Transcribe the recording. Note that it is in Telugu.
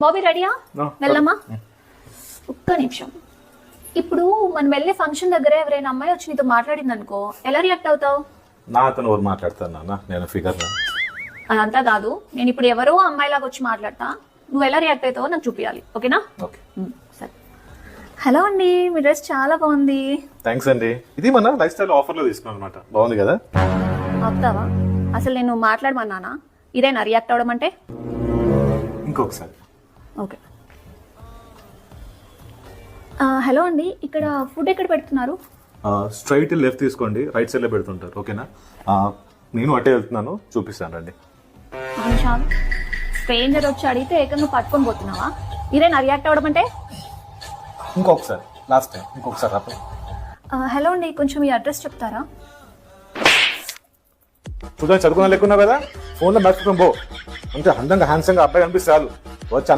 బాబీ రెడీయా? వెళ్ళమ్మా. ఒక్క నిమిషం. ఇప్పుడు మనం వెళ్ళే ఫంక్షన్ దగ్గర ఎవరైనా అమ్మాయి వచ్చి నీతో మాట్లాడింది అనుకో, ఎలా రియాక్ట్ అవుతావు? నా అతను ఎవరు మాట్లాడతాను నాన్న, నేను ఫిగర్. అదంతా కాదు, నేను ఇప్పుడు ఎవరో అమ్మాయిలాగా వచ్చి మాట్లాడతా, నువ్వు ఎలా రియాక్ట్ అవుతావో నాకు చూపించాలి. ఓకేనా? ఓకే సరే. హలో అండి, మీ డ్రెస్ చాలా బాగుంది. థ్యాంక్స్ అండి. ఇది మన లైఫ్ స్టైల్ ఆఫర్ లో తీసుకున్నాను అనమాట. బాగుంది కదా? అవుతావా? అసలు నేను మాట్లాడమన్నానా? ఇదేనా రియాక్ట్ అవడం అంటే? ఇంకొకసారి. ఓకే. హలో అండి, ఇక్కడ ఫుడ్ ఎక్కడ పెడుతున్నారు? స్ట్రైట్ లెఫ్ట్ తీసుకోండి, రైట్ సైడ్ లో పెడుతుంటారు. ఓకేనా? నేను అటే వెళ్తున్నాను, చూపిస్తాను రండి. చాలు, స్ట్రేంజర్ వచ్చి అడిగితే ఏకంగా పట్టుకొని పోతున్నావా? ఇదేనా రియాక్ట్ అవడం అంటే? ఇంకొకసారి, లాస్ట్ టైం, ఇంకొకసారి రాప. హలో అండి, కొంచెం ఈ అడ్రస్ చెప్తారా? చూద్దాం, చదువుకున్నా లేకున్నావు కదా, ఫోన్లో మర్చిపోయి పో. అంటే అందంగా హ్యాండ్సంగా అబ్బాయి కనిపిస్తే చాలు వచ్చి